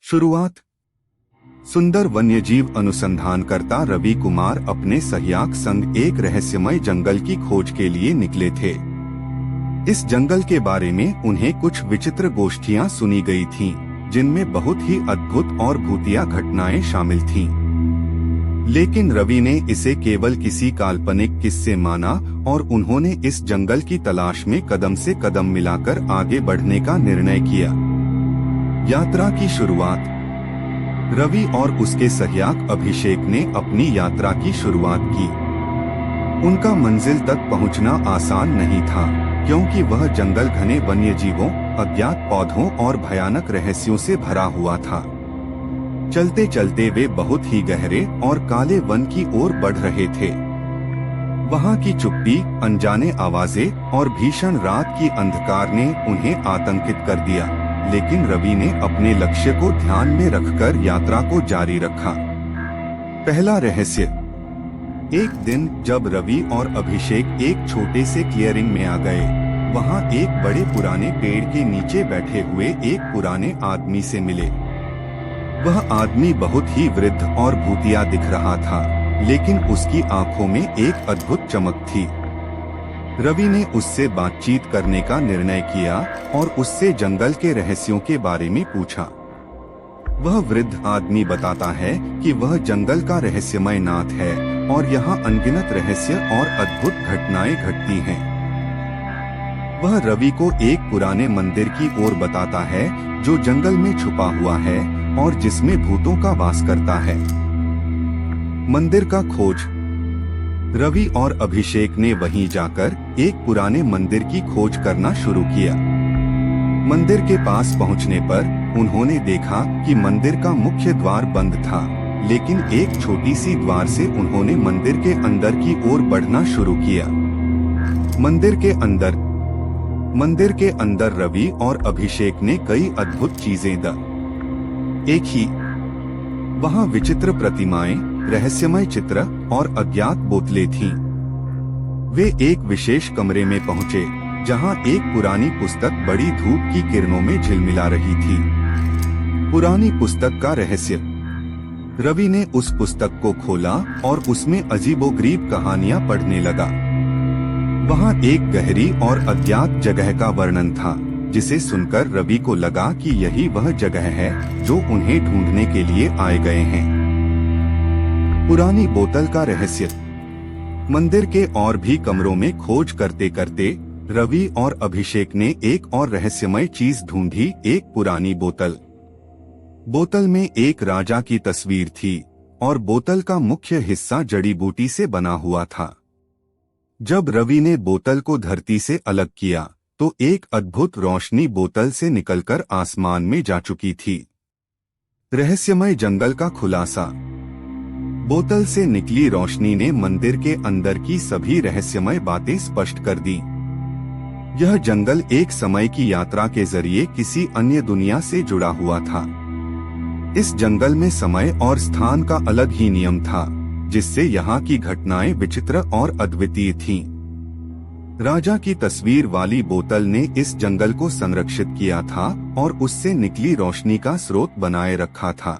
शुरुआत। सुंदर वन्यजीव अनुसंधानकर्ता रवि कुमार अपने सहायक संग एक रहस्यमय जंगल की खोज के लिए निकले थे। इस जंगल के बारे में उन्हें कुछ विचित्र गोष्ठियां सुनी गई थीं, जिनमें बहुत ही अद्भुत और भूतिया घटनाएं शामिल थीं। लेकिन रवि ने इसे केवल किसी काल्पनिक किस्से माना और उन्होंने इस जंगल की तलाश में कदम से कदम मिलाकर आगे बढ़ने का निर्णय किया। यात्रा की शुरुआत। रवि और उसके सहायक अभिषेक ने अपनी यात्रा की शुरुआत की। उनका मंजिल तक पहुंचना आसान नहीं था, क्योंकि वह जंगल घने वन्यजीवों, अज्ञात पौधों और भयानक रहस्यों से भरा हुआ था। चलते चलते वे बहुत ही गहरे और काले वन की ओर बढ़ रहे थे। वहां की चुप्पी, अनजाने आवाजें और भीषण रात की अंधकार ने उन्हें आतंकित कर दिया, लेकिन रवि ने अपने लक्ष्य को ध्यान में रखकर यात्रा को जारी रखा। पहला रहस्य। एक दिन जब रवि और अभिषेक एक छोटे से क्लियरिंग में आ गए, वहां एक बड़े पुराने पेड़ के नीचे बैठे हुए एक पुराने आदमी से मिले। वह आदमी बहुत ही वृद्ध और भूतिया दिख रहा था, लेकिन उसकी आंखों में एक अद्भुत चमक थी। रवि ने उससे बातचीत करने का निर्णय किया और उससे जंगल के रहस्यों के बारे में पूछा। वह वृद्ध आदमी बताता है कि वह जंगल का रहस्यमय नाथ है और यहाँ अनगिनत रहस्य और अद्भुत घटनाएं घटती हैं। वह रवि को एक पुराने मंदिर की ओर बताता है, जो जंगल में छुपा हुआ है और जिसमें भूतों का वास करता है। मंदिर का खोज। रवि और अभिषेक ने वहीं जाकर एक पुराने मंदिर की खोज करना शुरू किया। मंदिर के पास पहुंचने पर उन्होंने देखा कि मंदिर का मुख्य द्वार बंद था, लेकिन एक छोटी सी द्वार से उन्होंने मंदिर के अंदर की ओर बढ़ना शुरू किया। मंदिर के अंदर रवि और अभिषेक ने कई अद्भुत चीजें एक ही। वहां विचित्र प्रतिमाएं, रहस्यमय चित्र और अज्ञात बोतलें थीं। वे एक विशेष कमरे में पहुंचे, जहां एक पुरानी पुस्तक बड़ी धूप की किरणों में झिलमिला रही थी। पुरानी पुस्तक का रहस्य। रवि ने उस पुस्तक को खोला और उसमें अजीबोगरीब कहानियां पढ़ने लगा। वहां एक गहरी और अज्ञात जगह का वर्णन था, जिसे सुनकर रवि को लगा कि यही वह जगह है जो उन्हें ढूंढने के लिए आए गए हैं। पुरानी बोतल का रहस्य। मंदिर के और भी कमरों में खोज करते करते रवि और अभिषेक ने एक और रहस्यमय चीज ढूंढी, एक पुरानी बोतल। बोतल में एक राजा की तस्वीर थी और बोतल का मुख्य हिस्सा जड़ी बूटी से बना हुआ था। जब रवि ने बोतल को धरती से अलग किया, तो एक अद्भुत रोशनी बोतल से निकलकर आसमान में जा चुकी थी। रहस्यमय जंगल का खुलासा। बोतल से निकली रोशनी ने मंदिर के अंदर की सभी रहस्यमय बातें स्पष्ट कर दी। यह जंगल एक समय की यात्रा के जरिए किसी अन्य दुनिया से जुड़ा हुआ था। इस जंगल में समय और स्थान का अलग ही नियम था, जिससे यहाँ की घटनाएं विचित्र और अद्वितीय थीं। राजा की तस्वीर वाली बोतल ने इस जंगल को संरक्षित किया था और उससे निकली रोशनी का स्रोत बनाए रखा था।